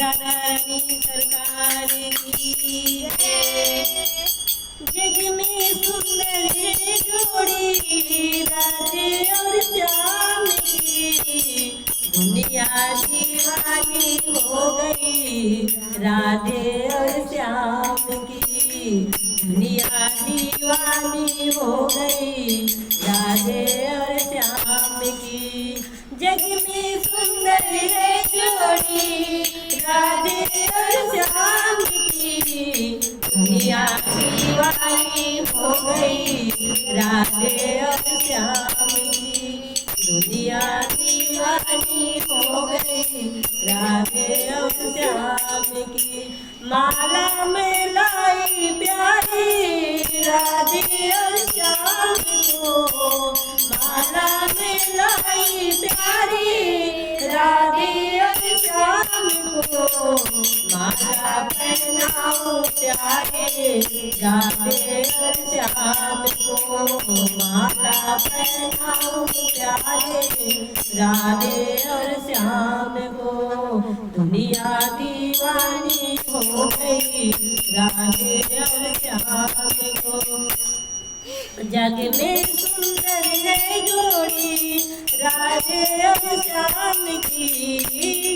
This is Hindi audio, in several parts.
राधा रानी सरकार की जग में सुंदर जोड़ी राधे और श्याम की दुनिया दीवानी हो गई राधे और श्याम की दुनिया दीवानी हो गई राधे और श्याम की जग में सुंदर है जोड़ी राधे और श्याम की दुनिया दीवानी हो गई राधे और श्याम की दुनिया दीवानी हो गई राधे और श्याम की माला में लाई प्यारी राधे और श्याम को माला में लाई प्यारी राधे और श्याम को माला पहनाओ प्यारे राधे और श्याम को माला पहनाओ प्यारे राधे और श्याम को दुनिया दीवानी हो गई राधे और श्याम को जग में सुंदर है जोड़ी राधे और श्याम की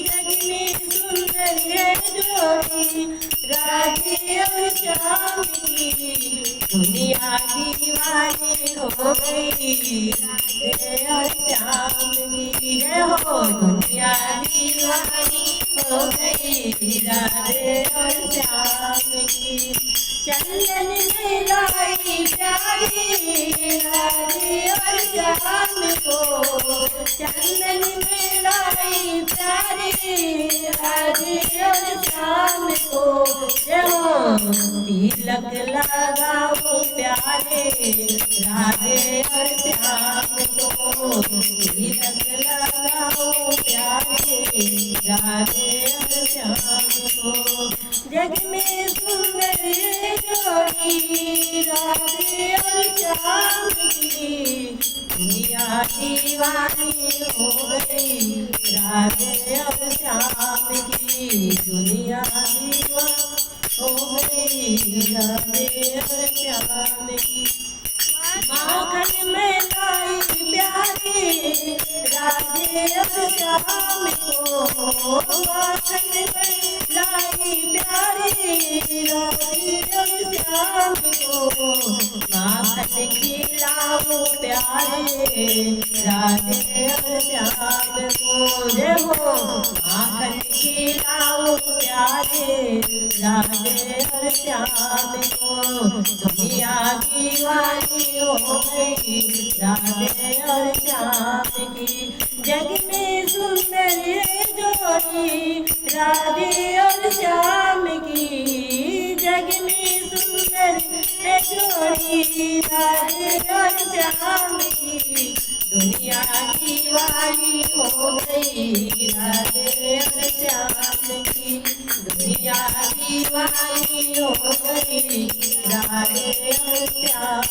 जग में सुंदर है जोड़ी राधे और श्याम की दुनिया दीवानी हो गई राधे और श्याम की जय हो दुनिया दीवानी हो गई राधे और श्याम की चंदन में लाई प्यारी राधे और श्याम को चंदन में लाई प्यारी राधे और श्याम को तिलक लगाओ प्यारे राधे और श्याम को तिलक लगाओ प्यारे राधे और श्याम को जग में सुंदर जोड़ी राधे और श्याम की दुनिया दीवानी हो गई राधे और श्याम की दुनिया दीवानी हो गई राधे और श्याम की माखन में लाई प्यारी राधे और श्याम को माखन में लाई प्यारी राधे और श्याम को माखन खिलाओ प्यारे राधे और श्याम को जय हो माखन खिलाओ प्यारे राधे और श्याम को दुनिया दीवानी हो गई राधे और श्याम की जग में सुंदर जोड़ी राधे और श्याम की जग में सुंदर जोड़ी राधे और श्याम की दुनिया दीवानी हो गई राधे और श्याम की दुनिया दीवानी हो गई राधे और श्याम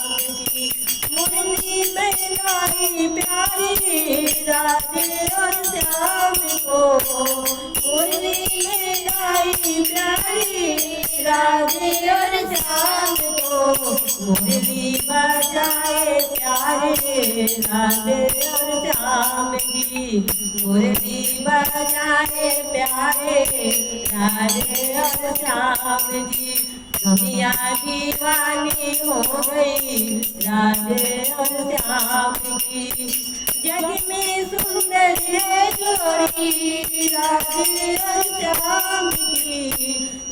की मुरली में लाई प्यारी राधे और श्याम को मुरली में लाई प्यारी राधे और श्याम को मुरली बजाए प्यारे राधे और श्याम की मुरली बजाए प्यारे राधे और श्याम जी दुनिया दीवानी हो गई राधे और श्याम की जग में सुंदर है जोड़ी राधे और श्याम की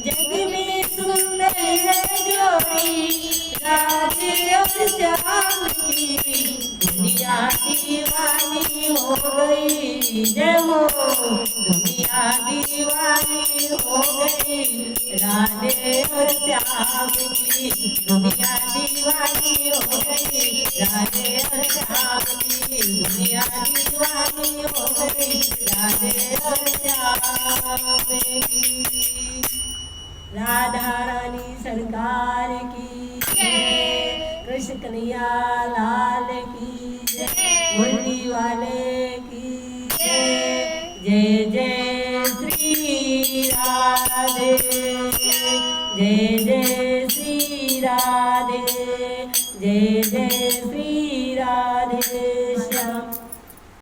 जग में सुंदर है जोड़ी राधे और श्याम की दुनिया दीवानी हो गई जय हो दुनिया दीवानी हो गई राधे और श्याम की दुनिया दीवानी हो गई राधे और श्याम की दुनिया दीवानी हो गई राधे और श्याम की राधा रानी सरकार की कृष्ण कन्हैया लाल की मुरली वाले की जय जय श्री राम। राधे जय जय श्री राधे जय जय